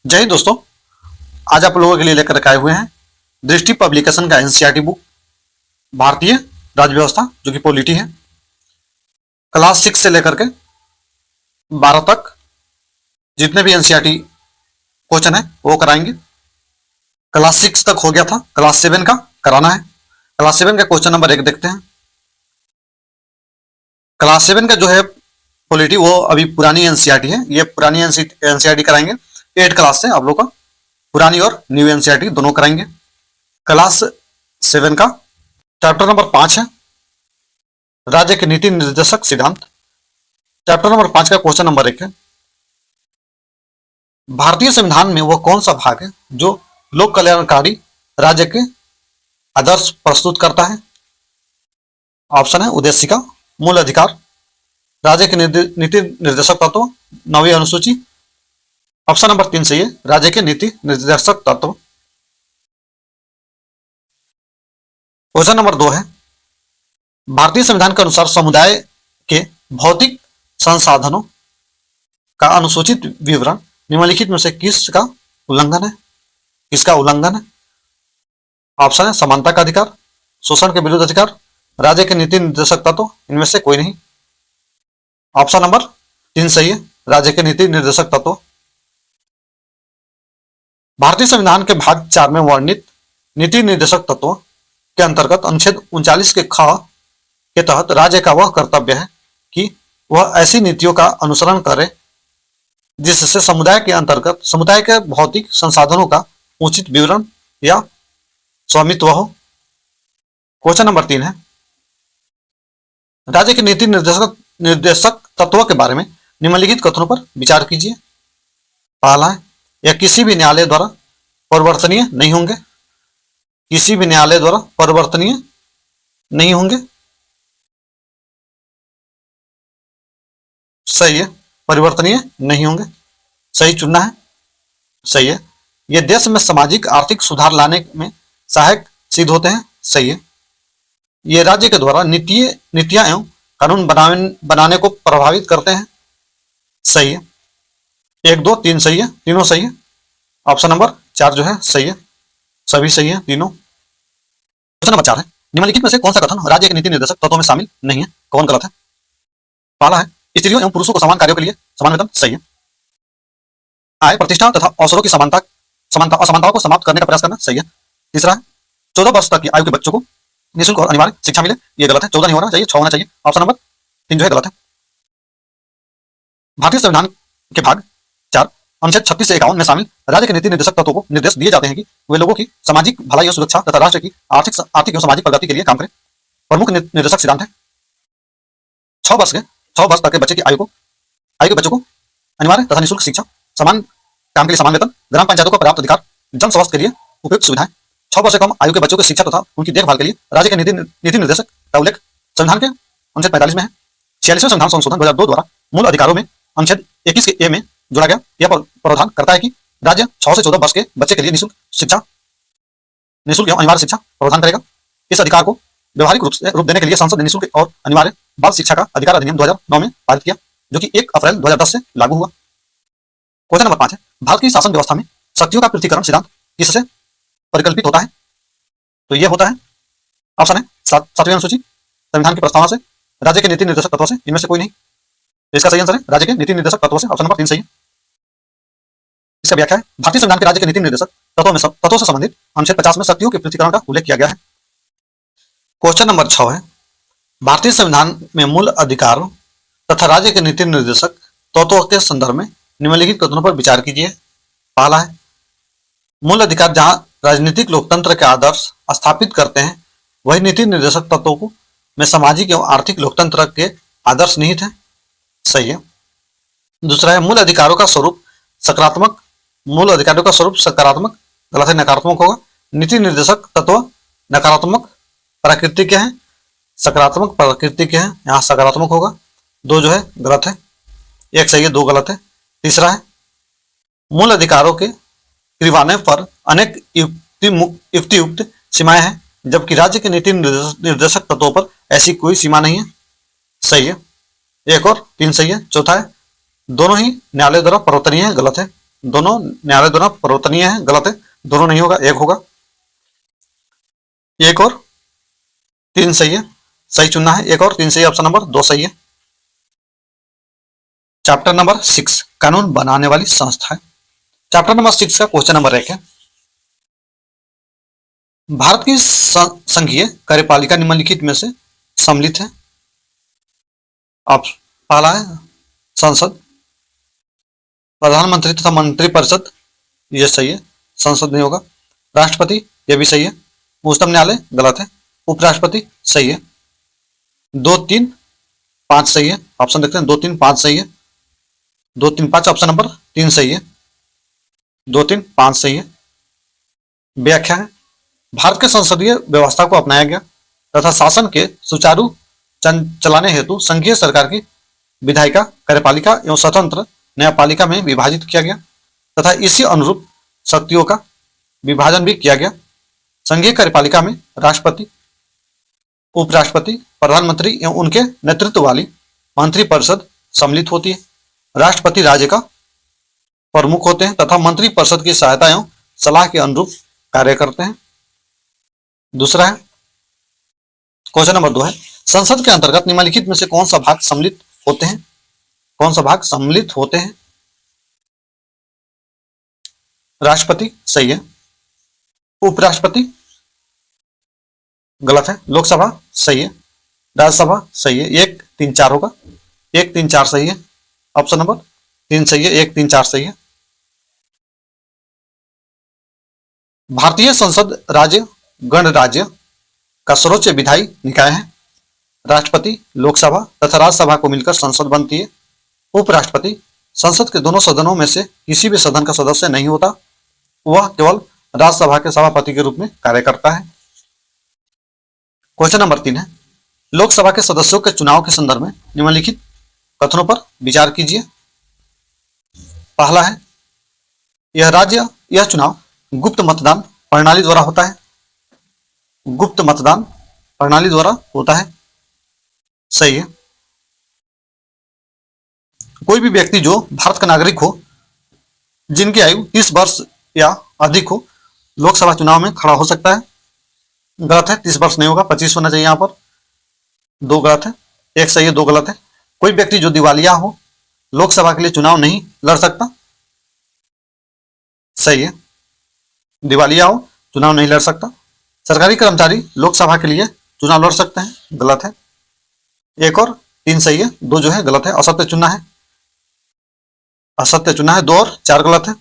जय हिंद दोस्तों। आज आप लोगों के लिए लेकर के आए हुए हैं दृष्टि पब्लिकेशन का एनसीईआरटी बुक भारतीय राज्य व्यवस्था जो कि पॉलिटी है। क्लास 6 से लेकर के 12 तक जितने भी एनसीईआरटी क्वेश्चन है वो कराएंगे। क्लास 6 तक हो गया था, क्लास 7 का कराना है। क्लास 7 का क्वेश्चन नंबर 1 देखते हैं। क्लास 7 का जो है पॉलिटी वो अभी पुरानी एनसीईआरटी है, ये पुरानी एनसीईआरटी कराएंगे। 8 क्लास से आप लोग का पुरानी और न्यू एनसीईआरटी दोनों कराएंगे। क्लास 7 का चैप्टर नंबर 5 है राज्य के नीति निर्देशक सिद्धांत। चैप्टर नंबर 5 का क्वेश्चन नंबर 1 है, भारतीय संविधान में वह कौन सा भाग है जो लोक कल्याणकारी राज्य के आदर्श प्रस्तुत करता है। ऑप्शन है उद्देशिका, मूल अधिकार, राज्य के नीति निर्देशक तत्व, 9वीं अनुसूची। ऑप्शन नंबर 3 सही है, राज्य के नीति निर्देशक तत्व। क्वेश्चन नंबर 2 है, भारतीय संविधान के अनुसार समुदाय के भौतिक संसाधनों का अनुसूचित विवरण निम्नलिखित में से किसका उल्लंघन है। किसका उल्लंघन है? ऑप्शन है समानता का अधिकार, शोषण के विरुद्ध अधिकार, राज्य के नीति निर्देशक तत्व, इनमें से कोई नहीं। ऑप्शन नंबर 3 सही है, राज्य के नीति निर्देशक तत्व। भारतीय संविधान के भाग 4 में वर्णित नीति निर्देशक तत्वों के अंतर्गत अनुच्छेद 39 के ख के तहत राज्य का वह कर्तव्य है कि वह ऐसी नीतियों का अनुसरण करे जिससे समुदाय के अंतर्गत समुदाय के भौतिक संसाधनों का उचित विवरण या स्वामित्व हो। क्वेश्चन नंबर 3 है, राज्य के नीति निर्देशक तत्वों के बारे में निम्नलिखित कथनों पर विचार कीजिए। पहला है, यह किसी भी न्यायालय द्वारा परिवर्तनीय नहीं होंगे। किसी भी न्यायालय द्वारा परिवर्तनीय नहीं होंगे। सही है, परिवर्तनीय नहीं होंगे, सही चुनना है। सही है, यह देश में सामाजिक आर्थिक सुधार लाने में सहायक सिद्ध होते हैं। सही है, ये राज्य के द्वारा नीतियां एवं कानून बनाने को प्रभावित करते हैं। सही है, 1 2 3 सही है, तीनों सही है। ऑप्शन नंबर 4 जो है सही है, सभी सही है तीनों। क्वेश्चन नंबर 4 है, निम्नलिखित में से कौन सा कथन राज्य के नीति निर्देशक तत्वों में शामिल नहीं है, कौन गलत है। पहला है, स्त्रियों एवं पुरुषों को समान कार्यों के लिए समान वेतन। सही है। आय, प्रतिष्ठा तथा अवसरों की असमानताओं को समाप्त करने का प्रयास करना। सही है। तीसरा है, 14 वर्ष तक की आयु के बच्चों को निःशुल्क और अनिवार्य शिक्षा मिले। ये गलत है, 14 नहीं होना चाहिए, 6 होना चाहिए। ऑप्शन नंबर 3 जो है गलत है। भारतीय संविधान के भाग 4 अनुच्छेद 36 से 51 में शामिल राज्य के नीति निर्देशक तत्वों को निर्देश दिए जाते हैं कि वे लोगों की सामाजिक भलाई और सुरक्षा तथा राष्ट्र की आर्थिक एवं सामाजिक प्रगति के लिए काम करें। प्रमुख निर्देशक सिद्धांत है, 6 वर्ष तक के बच्चे की आयु के बच्चों को अनिवार्य तथा निःशुल्क शिक्षा, समान काम के लिए समान वेतन, ग्राम पंचायतों को पर्याप्त अधिकार, जन स्वास्थ्य के लिए उपयुक्त सुविधाएं, 6 वर्ष से कम आयु के बच्चों की शिक्षा तथा उनकी देखभाल के लिए राज्य के नीति निर्देशक का उल्लेख संविधान के अनुच्छेद 45 में है। 46वें संविधान संशोधन 2002 द्वारा मूल अधिकारों में अनुच्छेद 21 के ए में जोड़ा गया यह प्रावधान करता है कि राज्य 6 से 14 वर्ष के बच्चे के लिए निःशुल्क एवं अनिवार्य शिक्षा प्रदान करेगा। इस अधिकार को व्यवहारिक रूप देने के लिए संसद ने निःशुल्क और अनिवार्य बाल शिक्षा का अधिकार अधिनियम 2009 में पारित किया, जो कि 1 अप्रैल 2010 से लागू हुआ। क्वेश्चन नंबर 5 है, भारत की शासन व्यवस्था में शक्तियों का पृथक्करण सिद्धांत किससे परिकल्पित होता है। तो यह होता है, ऑप्शन है 7वीं अनुसूची, संविधान की प्रस्तावना से, राज्य के नीति निर्देशक तत्वों से, इनमें से कोई नहीं। तो इसका सही आंसर है राज्य के नीति निर्देशक तत्वों से। ऑप्शन नंबर 3 सही है। इसका व्याख्या है, भारतीय संविधान के राज्य के नीति निर्देशक तत्वों से संबंधित अनुच्छेद 50 में शक्तियों के पृथक्करण का उल्लेख किया गया है। क्वेश्चन नंबर 6 है, भारतीय संविधान में मूल अधिकारों तथा राज्य के नीति निर्देशक तत्वों के संदर्भ में निम्नलिखित कथनों पर विचार कीजिए। पहला है, मूल अधिकार जहां राजनीतिक लोकतंत्र के आदर्श स्थापित करते हैं वही नीति निर्देशक तत्वों में सामाजिक एवं आर्थिक लोकतंत्र के आदर्श निहित है। सही है। दूसरा है, मूल अधिकारों का स्वरूप सकारात्मक, गलत है, नकारात्मक होगा। नीति निर्देशक तत्व नकारात्मक प्रकृति के हैं, सकारात्मक प्रकृति के हैं, यहाँ सकारात्मक होगा। 2 जो है गलत है, 1 सही है, 2 गलत है। तीसरा है, मूल अधिकारों के किरवाने पर अनेक युक्तियुक्त सीमाएं हैं, जबकि राज्य के नीति निर्देशक तत्वों पर ऐसी कोई सीमा नहीं है। सही है, 1 और 3 सही है। चौथा है, दोनों ही न्यायालय द्वारा परिवर्तनीय है। गलत है, दोनों न्यायालय द्वारा परिवर्तनीय है, गलत है, दोनों नहीं होगा, एक होगा। एक और तीन सही है, सही चुनना है, एक और तीन सही, ऑप्शन नंबर 2 सही है। चैप्टर नंबर 6 कानून बनाने वाली संस्था है। चैप्टर नंबर 6 का क्वेश्चन नंबर 1 है, भारत की संघीय कार्यपालिका निम्नलिखित में से सम्मिलित है। आप पहला है संसद, प्रधानमंत्री तथा मंत्रिपरिषद, ये सही है, संसद नहीं होगा। राष्ट्रपति, ये भी सही है। उच्चतम न्यायालय, गलत है। उपराष्ट्रपति, सही है। 2, 3, 5 सही है, ऑप्शन देखते हैं। 2, 3, 5 सही है। 2, 3, 5 ऑप्शन नंबर 3 सही है। 2, 3, 5 सही है। व्याख्या है, भारत के संसदीय व्यवस्था को अपनाया गया तथा शासन के सुचारू चलाने हेतु संघीय सरकार की विधायिका, कार्यपालिका एवं स्वतंत्र न्यायपालिका में विभाजित किया गया तथा इसी अनुरूप शक्तियों का विभाजन भी किया गया। संघीय कार्यपालिका में राष्ट्रपति, उपराष्ट्रपति, प्रधानमंत्री एवं उनके नेतृत्व वाली मंत्रिपरिषद सम्मिलित होती है। राष्ट्रपति राज्य का प्रमुख होते हैं तथा मंत्रिपरिषद की सहायता एवं सलाह के अनुरूप कार्य करते हैं। दूसरा है क्वेश्चन नंबर 2 है, संसद के अंतर्गत निम्नलिखित में से कौन सा भाग सम्मिलित होते हैं? कौन सा भाग सम्मिलित होते हैं? राष्ट्रपति, सही है। उपराष्ट्रपति, गलत है। लोकसभा, सही है। राज्यसभा, सही है। 1, 3, 4 होगा। 1, 3, 4 सही है, ऑप्शन नंबर 3 सही है। 1, 3, 4 सही है। भारतीय संसद राज्य गणराज्य का सर्वोच्च विधायी निकाय है। राष्ट्रपति, लोकसभा तथा राज्यसभा को मिलकर संसद बनती है। उपराष्ट्रपति संसद के दोनों सदनों में से किसी भी सदन का सदस्य नहीं होता, वह केवल राज्यसभा के सभापति के रूप में कार्य करता है। क्वेश्चन नंबर 3 है, लोकसभा के सदस्यों के चुनाव के संदर्भ में निम्नलिखित कथनों पर विचार कीजिए। पहला है, यह चुनाव गुप्त मतदान प्रणाली द्वारा होता है। गुप्त मतदान प्रणाली द्वारा होता है, सही है। कोई भी व्यक्ति जो भारत का नागरिक हो, जिनकी आयु 30 वर्ष या अधिक हो, लोकसभा चुनाव में खड़ा हो सकता है। गलत है, 30 वर्ष नहीं होगा, 25 होना चाहिए। यहाँ पर 2 गलत है, 1 सही है, 2 गलत है। कोई व्यक्ति जो दिवालिया हो, लोकसभा के लिए चुनाव नहीं लड़ सकता, सही है। दिवालिया हो, चुनाव नहीं लड़ सकता। सरकारी कर्मचारी लोकसभा के लिए चुनाव लड़ सकते हैं, गलत है। 1 और 3 सही है, 2 जो है गलत है। असत्य चुनना है, असत्य चुनना है। 2 और 4 गलत है।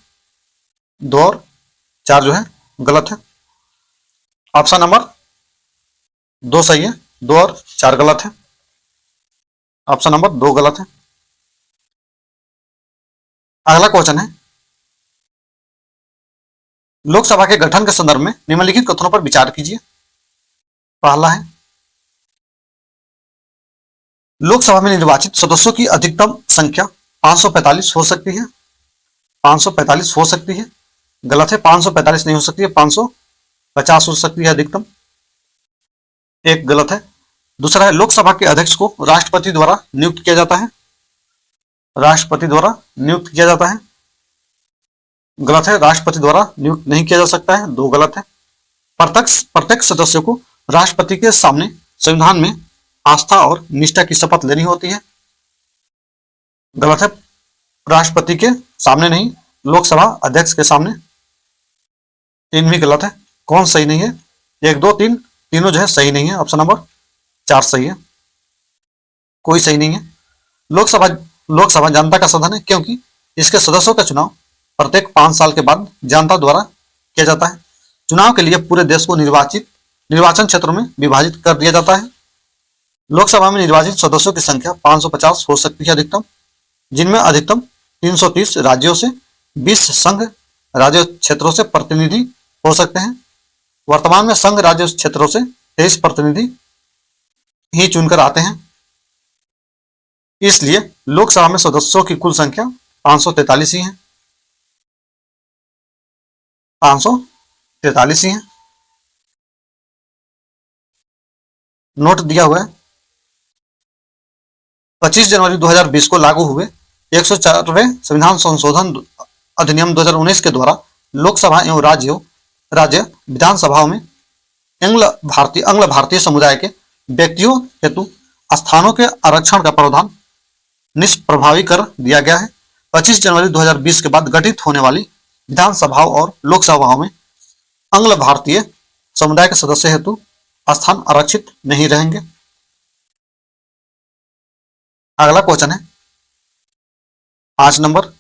2 और 4 जो है गलत है। ऑप्शन नंबर 2 सही है, 2 और 4 गलत है। ऑप्शन नंबर 2 गलत है। अगला क्वेश्चन है, लोकसभा के गठन के संदर्भ में निम्नलिखित कथनों पर विचार कीजिए। पहला है, लोकसभा में निर्वाचित सदस्यों की अधिकतम संख्या 545 हो सकती है। 545 हो सकती है, गलत है। 545 नहीं हो सकती है, 550 हो सकती है अधिकतम, 1 गलत है। दूसरा है, लोकसभा के अध्यक्ष को राष्ट्रपति द्वारा नियुक्त किया जाता है। राष्ट्रपति द्वारा नियुक्त किया जाता है, गलत है। राष्ट्रपति द्वारा नियुक्त नहीं किया जा सकता है, 2 गलत है। प्रत्येक सदस्य को राष्ट्रपति के सामने संविधान में आस्था और निष्ठा की शपथ लेनी होती है, गलत है। राष्ट्रपति के सामने नहीं, लोकसभा अध्यक्ष के सामने, 3 भी गलत है। कौन सही नहीं है? 1, 2, 3 तीनों जो है सही नहीं है। ऑप्शन नंबर 4 सही है, कोई सही नहीं है। लोकसभा जनता का सदन है क्योंकि इसके सदस्यों का चुनाव प्रत्येक 5 साल के बाद जनता द्वारा किया जाता है। चुनाव के लिए पूरे देश को निर्वाचन क्षेत्रों में विभाजित कर दिया जाता है। लोकसभा में निर्वाचित सदस्यों की संख्या 550 हो सकती है अधिकतम, जिनमें अधिकतम 330 राज्यों से 20 संघ राज्य क्षेत्रों से प्रतिनिधि हो सकते हैं। वर्तमान में संघ राज्य क्षेत्रों से 23 प्रतिनिधि ही चुनकर आते हैं। इसलिए लोकसभा में सदस्यों की कुल संख्या 543 ही है। 543 ही है। नोट दिया हुआ है, 25 जनवरी 2020 को लागू हुए 104वें संविधान संशोधन अधिनियम 2019 के द्वारा लोकसभा एवं राज्य विधानसभाओं में अंग्ल भारतीय समुदाय के व्यक्तियों हेतु स्थानों के आरक्षण का प्रावधान निष्प्रभावी कर दिया गया है। 25 जनवरी 2020 के बाद गठित होने वाली विधानसभाओं और लोकसभाओं में अंग्ल भारतीय समुदाय के सदस्य हेतु स्थान आरक्षित नहीं रहेंगे। अगला क्वेश्चन है 5 नंबर।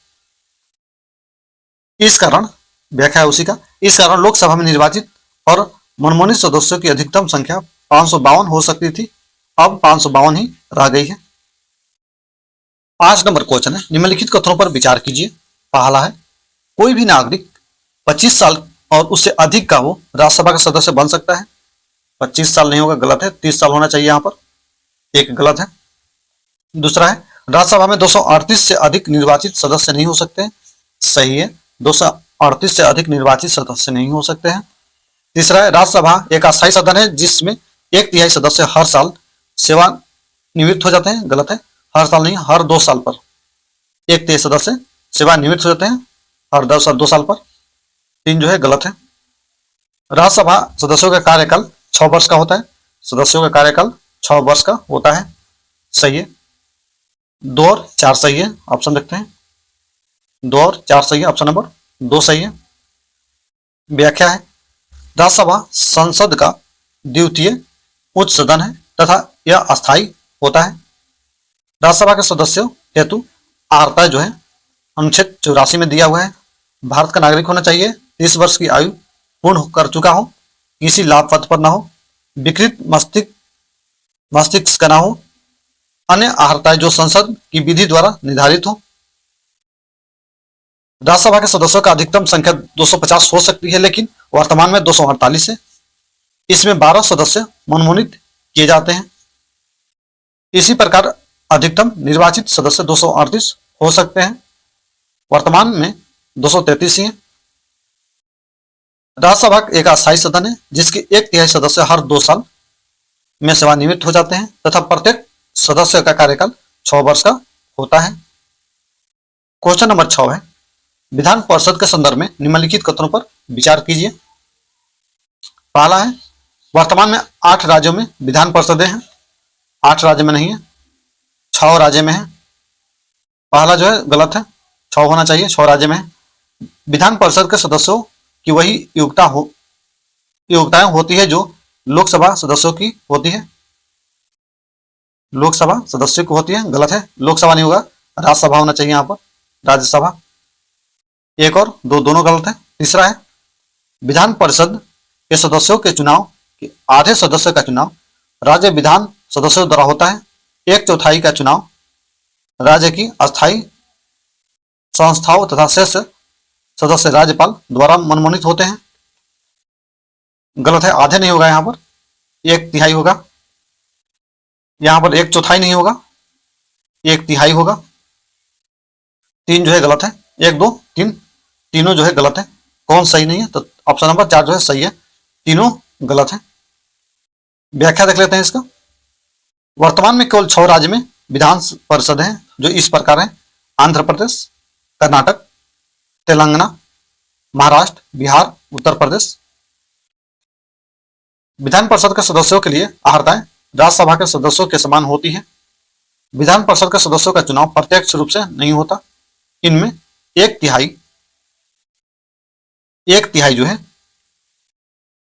इस कारण व्याख्या है उसी का, इस कारण लोकसभा में निर्वाचित और मनमोनित सदस्यों की अधिकतम संख्या 552 हो सकती थी, अब 552 ही रह गई है। 5 नंबर क्वेश्चन है, निम्नलिखित कथनों पर विचार कीजिए। पहला है, कोई भी नागरिक 25 साल और उससे अधिक का वो राज्यसभा का सदस्य बन सकता है। 25 साल नहीं होगा, गलत है, 30 साल होना चाहिए, यहाँ पर एक गलत है। दूसरा है, राज्यसभा में 238 से अधिक निर्वाचित सदस्य नहीं हो सकते, सही है, 238 से अधिक निर्वाचित सदस्य नहीं हो सकते हैं। तीसरा है, राज्यसभा एक अस्थायी सदन है जिसमें 1/3 सदस्य हर साल सेवानिवृत्त हो जाते हैं, गलत है, हर साल नहीं, हर 2 साल पर 1/3 सदस्य सेवानिवृत्त हो जाते हैं हर 2 साल पर। 3 जो है गलत है। राज्यसभा सदस्यों का कार्यकाल 6 वर्ष का होता है, सदस्यों का कार्यकाल 6 वर्ष का होता है, सही है। 2 और 4 सही है, ऑप्शन देखते हैं। 2 और 4 सही है, ऑप्शन नंबर 2 सही है। व्याख्या है, राज्यसभा संसद का द्वितीय उच्च सदन है तथा यह अस्थायी होता है। राज्यसभा के सदस्यों हेतु अर्हता जो है अनुच्छेद 84 में दिया हुआ है, भारत का नागरिक होना चाहिए, 30 वर्ष की आयु पूर्ण कर चुका हो, किसी लाभ पद पर न हो, विकृत मस्तिष्क का न हो, अन्य अर्हताएं जो संसद की विधि द्वारा निर्धारित हो। राज्यसभा के सदस्यों का अधिकतम संख्या 250 हो सकती है, लेकिन वर्तमान में 248 है। इसमें 12 सदस्य मनमोनित किए जाते हैं। इसी प्रकार अधिकतम निर्वाचित सदस्य 238 हो सकते हैं, वर्तमान में 233 ही है। राज्यसभा एक अस्थायी सदन है जिसके 1/3 सदस्य हर 2 साल में सेवानिवृत्त हो जाते हैं तथा प्रत्येक सदस्य का कार्यकाल 6 वर्ष का होता है। क्वेश्चन नंबर 6 है, विधान परिषद के संदर्भ में निम्नलिखित कथनों पर विचार कीजिए। पहला है, वर्तमान में 8 राज्यों में विधान परिषदें हैं, 8 राज्य में नहीं है, 6 राज्य में है। पहला जो है गलत है, 6 होना चाहिए, 6 राज्य में है। विधान परिषद के सदस्यों की वही योग्यताएं होती है जो लोकसभा सदस्यों की होती है, लोकसभा सदस्यों की होती है, गलत है, लोकसभा नहीं होगा, राज्यसभा होना चाहिए यहाँ पर, राज्यसभा। 1 और 2 दोनों गलत है। तीसरा है, विधान परिषद के सदस्यों के चुनाव के आधे सदस्य का चुनाव राज्य विधान सदस्यों द्वारा होता है, 1/4 का चुनाव राज्य की अस्थायी संस्थाओं तथा शेष सदस्य राज्यपाल द्वारा मनमोनित होते हैं, गलत है, आधे नहीं होगा, यहाँ पर 1/3 होगा, यहाँ पर 1/4 नहीं होगा, 1/3 होगा। 3 जो है गलत है, 1, 2, 3 तीनों जो है गलत है, कौन सही नहीं है, तो ऑप्शन नंबर 4 जो है सही है, तीनों गलत है। व्याख्या देख लेते हैं इसका। वर्तमान में केवल 6 राज्य में विधान परिषद हैं जो इस प्रकार है, आंध्र प्रदेश, कर्नाटक, तेलंगाना, महाराष्ट्र, बिहार, उत्तर प्रदेश। विधान परिषद के सदस्यों के लिए अर्हताएं राज्यसभा के सदस्यों के समान होती है। विधान परिषद के सदस्यों का चुनाव प्रत्यक्ष रूप से नहीं होता, इनमें 1/3 जो है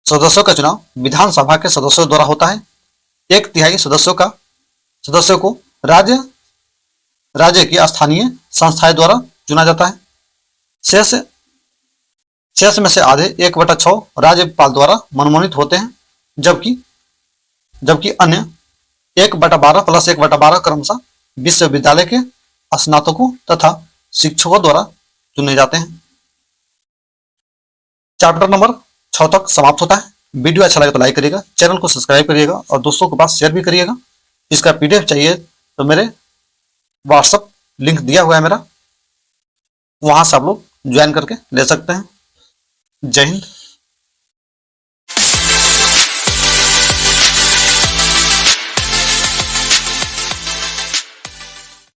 सदस्यों का चुनाव विधानसभा के सदस्यों द्वारा होता है। 1/3 सदस्यों को राज्य की स्थानीय संस्थाएं द्वारा चुना जाता है। शेष में से आधे 1/6 राज्यपाल द्वारा मनमोनित होते हैं, जबकि अन्य 1/12 + 1/12 क्रमशः विश्वविद्यालय के स्नातकों तथा शिक्षकों द्वारा चुने जाते हैं। चैप्टर नंबर 6 तक समाप्त होता है। वीडियो अच्छा लगे तो लाइक करिएगा, चैनल को सब्सक्राइब करिएगा और दोस्तों के पास शेयर भी करिएगा। इसका PDF चाहिए तो मेरे व्हाट्सएप लिंक दिया हुआ है मेरा, वहां से आप लोग ज्वाइन करके ले सकते हैं। जय हिंद।